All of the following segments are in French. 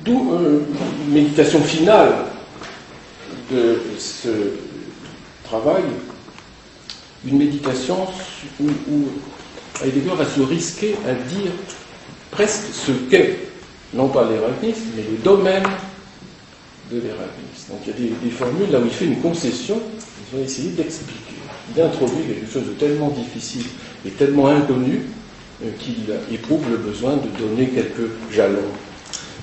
D'où une méditation finale de ce travail, une méditation où Heidegger va se risquer à dire presque ce qu'est, non pas l'éragnisme, mais le domaine de l'éragnisme. Donc il y a des formules là où il fait une concession, il va essayer d'expliquer, d'introduire quelque chose de tellement difficile et tellement inconnu qu'il éprouve le besoin de donner quelques jalons.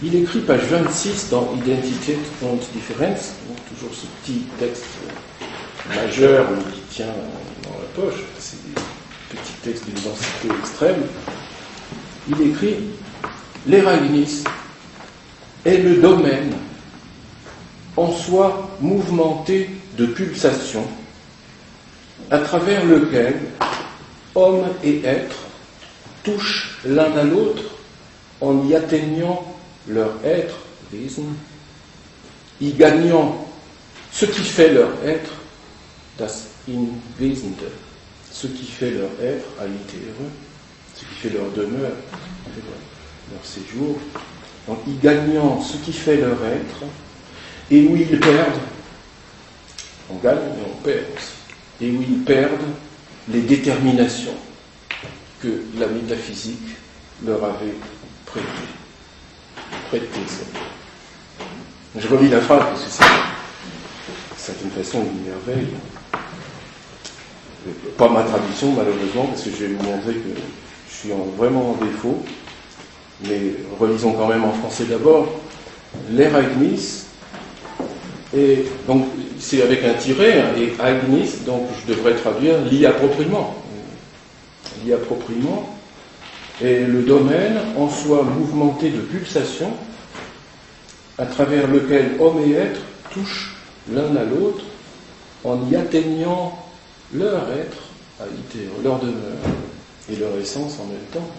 Il écrit page 26 dans Identität und Differenz, donc toujours ce petit texte majeur mais qui tient dans la poche, c'est des petits textes d'une densité extrême. Il écrit « L'éragnisme est le domaine en soi mouvementé de pulsations à travers lequel homme et être touchent l'un à l'autre en y atteignant leur être, Wesen, y gagnant ce qui fait leur être, das Inwesende, ce qui fait leur être, alitere, ce qui fait leur demeure, leur séjour, donc y gagnant ce qui fait leur être, et où ils perdent, on gagne mais on perd aussi, et où ils perdent les déterminations que la métaphysique leur avait prêtées. Je relis la phrase parce que c'est d'une façon une merveille. Pas ma traduction malheureusement parce que je vais vous montrer que je suis vraiment en défaut, mais relisons quand même en français d'abord. L'éragnis, et donc c'est avec un tiret, hein, et agnis, donc je devrais traduire l'y-appropriement. L'y-appropriement est le domaine en soi mouvementé de pulsations à travers lequel homme et être touchent l'un à l'autre en y atteignant leur être, leur demeure et leur essence en même temps,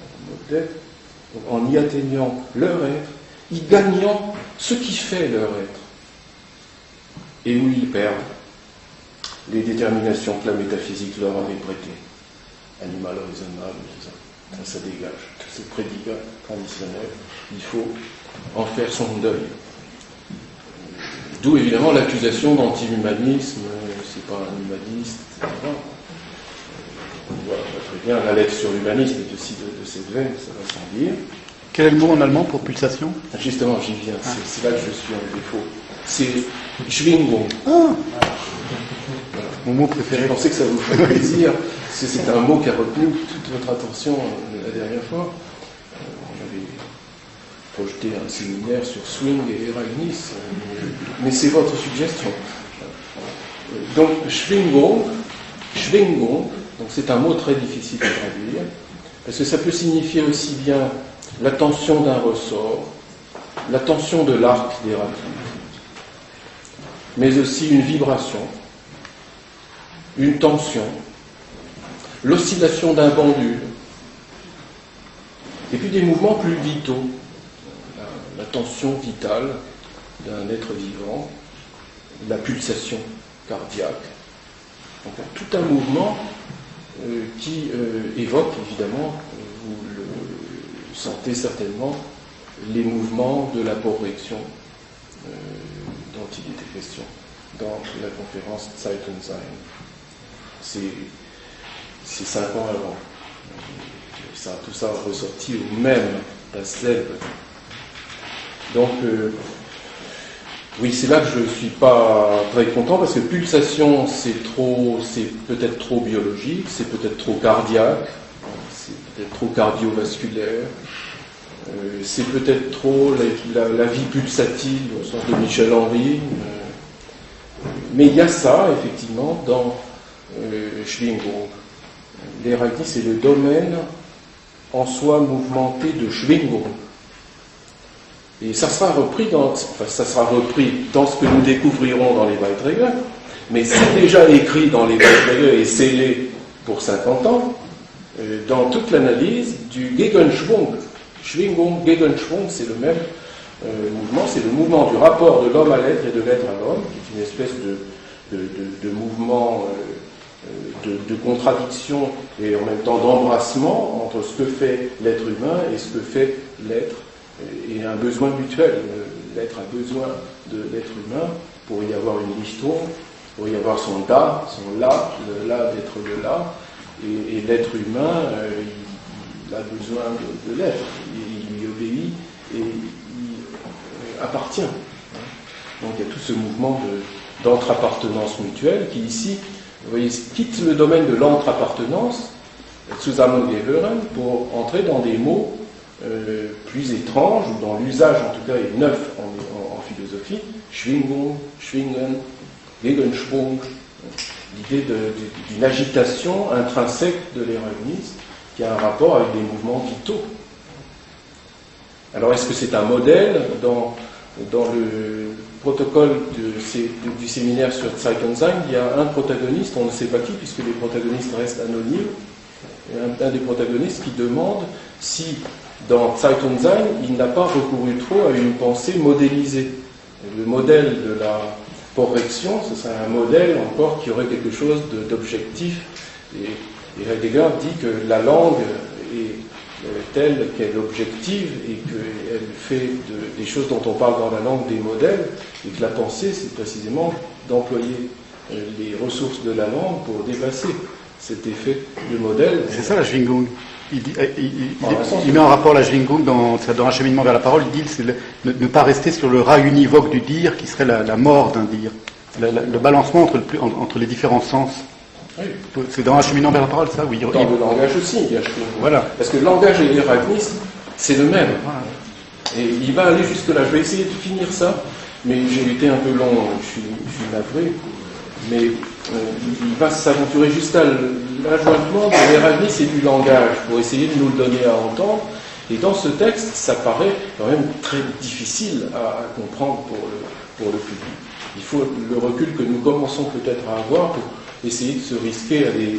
en y atteignant leur être, y gagnant ce qui fait leur être, et où ils perdent les déterminations que la métaphysique leur avait prêtées. Animal raisonnable, ça dégage. Tous ces prédicats traditionnels, il faut en faire son deuil. D'où évidemment l'accusation d'anti-humanisme, c'est pas un humaniste, etc. On voit très bien, la lettre sur l'humanisme est aussi de cette veine, ça va sans dire. Quel est le mot en allemand pour pulsation? Justement, j'y viens, c'est là que je suis en défaut. C'est Schwingung. Voilà. Mon mot préféré. Je pensais que ça vous ferait plaisir, parce que c'est un mot qui a retenu toute votre attention la dernière fois. J'avais projeté un séminaire sur swing et éragnis, mais c'est votre suggestion. Donc, Schwingung, donc c'est un mot très difficile à traduire, parce que ça peut signifier aussi bien la tension d'un ressort, la tension de l'arc d'Héraclite, mais aussi une vibration, une tension, l'oscillation d'un pendule, et puis des mouvements plus vitaux, la tension vitale d'un être vivant, la pulsation cardiaque. Donc tout un mouvement qui évoque évidemment, vous le sentez certainement, les mouvements de la correction dont il était question dans la conférence Zeit und Sein. C'est 5 ans avant. Tout ça a ressorti au même dasselbe. Donc, oui, c'est là que je ne suis pas très content, parce que pulsation, c'est peut-être trop biologique, c'est peut-être trop cardiaque, c'est peut-être trop cardiovasculaire, c'est peut-être trop la vie pulsative au sens de Michel Henry. Mais il y a ça, effectivement, dans Schwingung. L'éragnie, c'est le domaine en soi mouvementé de Schwingung. Et ça sera repris dans ce que nous découvrirons dans les Beiträge, mais c'est déjà écrit dans les Beiträge et scellé pour 50 ans, dans toute l'analyse du Gegenschwung. Schwingung, Gegenschwung, c'est le même mouvement, c'est le mouvement du rapport de l'homme à l'être et de l'être à l'homme, qui est une espèce de mouvement de contradiction et en même temps d'embrassement entre ce que fait l'être humain et ce que fait l'être et un besoin mutuel. L'être a besoin de l'être humain pour y avoir une Richtung, pour y avoir son Da, son La, le La d'être le La, et l'être humain, il a besoin de l'être, il lui obéit et il appartient. Donc il y a tout ce mouvement d'entre-appartenance mutuelle qui ici, vous voyez, quitte le domaine de l'entre-appartenance, Zusammengehören, pour entrer dans des mots plus étranges, ou dont l'usage en tout cas est neuf en philosophie, Schwingung, Schwingen, Gegenschwung, l'idée d'une agitation intrinsèque de l'eragnisme qui a un rapport avec des mouvements vitaux. Alors est-ce que c'est un modèle dans le protocole du séminaire sur Zeitensein, il y a un protagoniste, on ne sait pas qui, puisque les protagonistes restent anonymes, un des protagonistes qui demande si, dans Zeitensein, il n'a pas recouru trop à une pensée modélisée. Le modèle de la correction, ce serait un modèle encore qui aurait quelque chose d'objectif. Et Heidegger dit que la langue est telle qu'elle est objective et qu'elle fait des choses dont on parle dans la langue des modèles, et que la pensée, c'est précisément d'employer les ressources de la langue pour dépasser cet effet de modèle. C'est ça la Schwingung. Il met en rapport la Schwingung dans un cheminement vers la parole. Il dit c'est ne pas rester sur le rat univoque du dire qui serait la mort d'un dire. Le balancement entre les différents sens. Oui. C'est dans un cheminement vers la parole, ça, oui. Dans le langage aussi, il y a Schwingung. Voilà. Parce que le langage et l'éragnisme, c'est le même. Voilà. Et il va aller jusque-là. Je vais essayer de finir ça, mais j'ai été un peu long, je suis navré. Mais il va s'aventurer juste à l'ajointement de l'éragnisme et du langage pour essayer de nous le donner à entendre. Et dans ce texte, ça paraît quand même très difficile à comprendre pour le public. Il faut le recul que nous commençons peut-être à avoir pour essayer de se risquer à des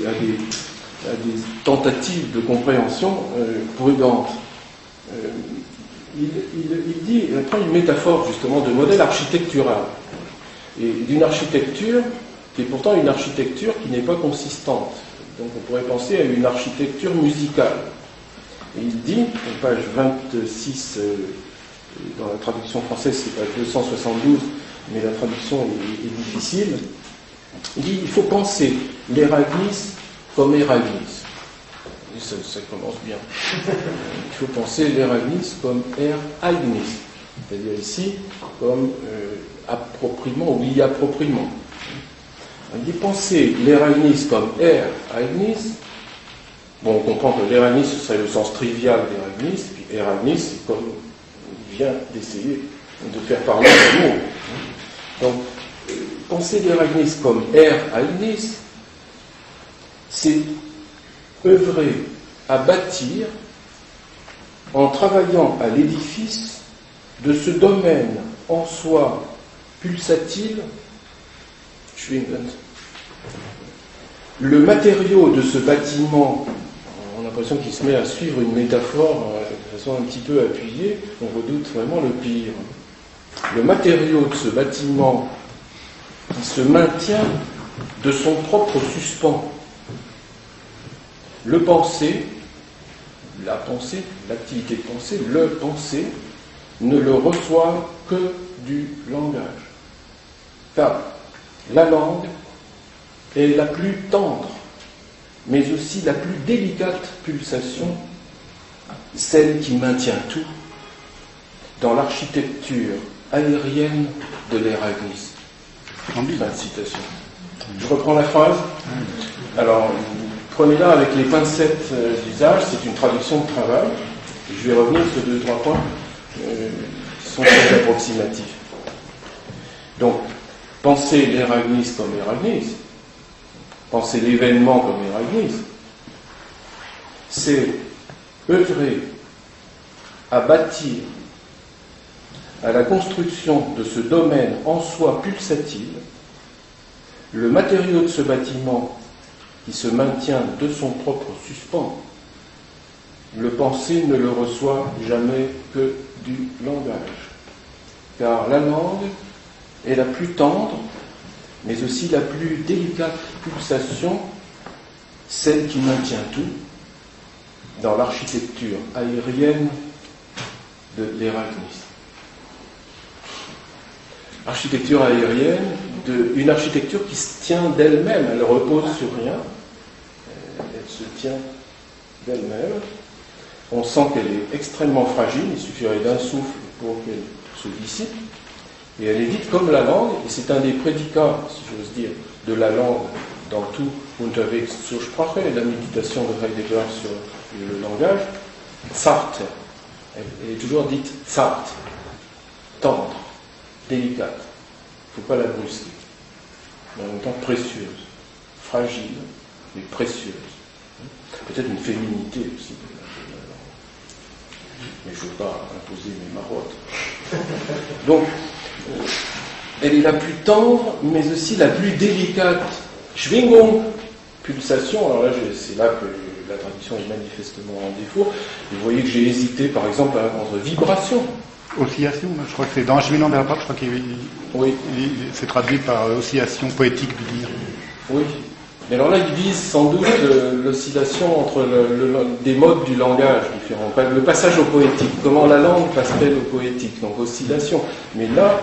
tentatives de compréhension prudentes. Il prend une métaphore justement de modèle architectural et d'une architecture qui est pourtant une architecture qui n'est pas consistante. Donc on pourrait penser à une architecture musicale. Et il dit, page 26, dans la traduction française c'est page 272, mais la traduction est difficile, il dit il faut penser l'éragnisme comme éragnisme. Et ça commence bien. Il faut penser l'éragnisme comme ereignisme, c'est-à-dire ici comme appropriement ou y-appropriement. Il dit penser l'éragnisme comme ereignisme. Bon, on comprend que l'éragnisme ce serait le sens trivial d'éragnisme, puis éragnisme c'est comme il vient d'essayer de faire parler le mot. Donc, penser l'éragnisme comme ereignisme, c'est œuvrer à bâtir en travaillant à l'édifice de ce domaine en soi pulsatile, Schwingend. Le matériau de ce bâtiment, on a l'impression qu'il se met à suivre une métaphore de façon un petit peu appuyée, on redoute vraiment le pire. Le matériau de ce bâtiment qui se maintient de son propre suspens. Le penser, la pensée, l'activité de pensée, le penser, ne le reçoit que du langage. Car la langue est la plus tendre, mais aussi la plus délicate pulsation, celle qui maintient tout dans l'architecture aérienne de l'éragnisme. Fin de citation. Je reprends la phrase. Alors, prenez-la avec les pincettes d'usage, c'est une traduction de travail. Je vais revenir sur 2-3 points qui sont très approximatifs. Donc, pensez l'éragnisme comme éragnisme, pensez l'événement comme éragnisme, c'est œuvrer à bâtir à la construction de ce domaine en soi pulsatile, le matériau de ce bâtiment qui se maintient de son propre suspens, le penser ne le reçoit jamais que du langage. Car la langue est la plus tendre, mais aussi la plus délicate pulsation, celle qui maintient tout dans l'architecture aérienne de l'Erasmus. Architecture aérienne, une architecture qui se tient d'elle-même, elle repose sur rien, elle se tient d'elle-même. On sent qu'elle est extrêmement fragile, il suffirait d'un souffle pour qu'elle se dissipe, et elle est vite comme la langue, et c'est un des prédicats, si j'ose dire, de la langue dans tout Unterwegs zur Sprache, la méditation de Heidegger sur le langage, zart, elle est toujours dite zart, tendre, délicate, il ne faut pas la brusquer, mais en même temps précieuse, fragile, mais précieuse. Peut-être une féminité aussi de la langue. Mais je ne veux pas imposer mes marottes. Donc, elle est la plus tendre, mais aussi la plus délicate. Schwingung, pulsation, alors là, c'est là que la tradition est manifestement en défaut. Et vous voyez que j'ai hésité, par exemple, entre vibration. Oscillation, je crois que c'est dans Acheminement vers la parole, je crois qu'il c'est traduit par oscillation poétique du dire. Oui. Mais alors là, il vise sans doute l'oscillation entre des modes du langage différents. Le passage au poétique, comment la langue passe-t-elle au poétique, donc oscillation. Mais là,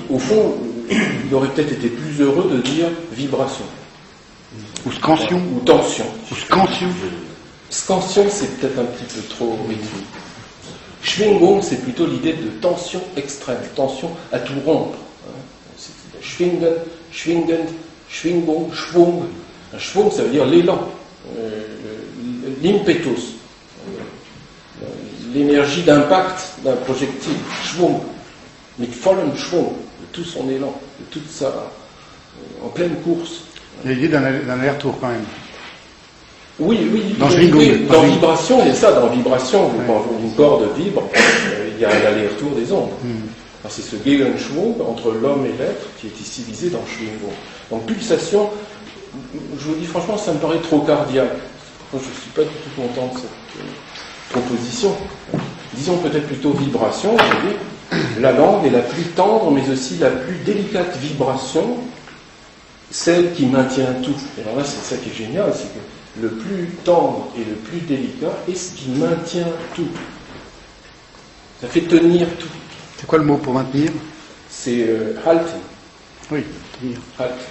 au fond, il aurait peut-être été plus heureux de dire vibration. Ou scansion. Ou tension. Ou scansion. Scansion, c'est peut-être un petit peu trop rythmique. Schwingung, c'est plutôt l'idée de tension extrême, tension à tout rompre. Schwingen, schwingend, Schwingung, Schwung. Un Schwung, ça veut dire l'élan, l'impetus, l'énergie d'impact d'un projectile. Schwung, mit vollem Schwung, de tout son élan, de toute sa. En pleine course. Il y a l'idée d'un aller-retour quand même. Oui, dans vibration, il y a ça, dans vibration, quand une corde vibre, il y a un aller-retour des ondes. C'est ce Gegenschwung entre l'homme et l'être qui est ici visé dans Schwingung. Donc pulsation, je vous dis franchement, ça me paraît trop cardiaque. Je ne suis pas du tout content de cette proposition. Disons peut-être plutôt vibration, vous voyez. La langue est la plus tendre, mais aussi la plus délicate vibration, celle qui maintient tout. Et alors là, c'est ça qui est génial, c'est que le plus tendre et le plus délicat est ce qui maintient tout. Ça fait tenir tout. C'est quoi le mot pour maintenir? C'est halten. Oui, tenir. Halten.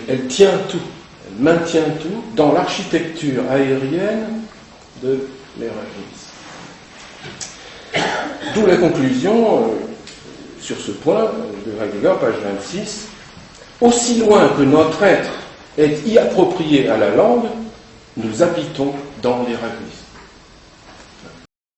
Elle tient tout, elle maintient tout dans l'architecture aérienne de l'Erasmus. D'où la conclusion, sur ce point, de Heidegger, page 26, aussi loin que notre être est y approprié à la langue, nous habitons dans l'Erasmus.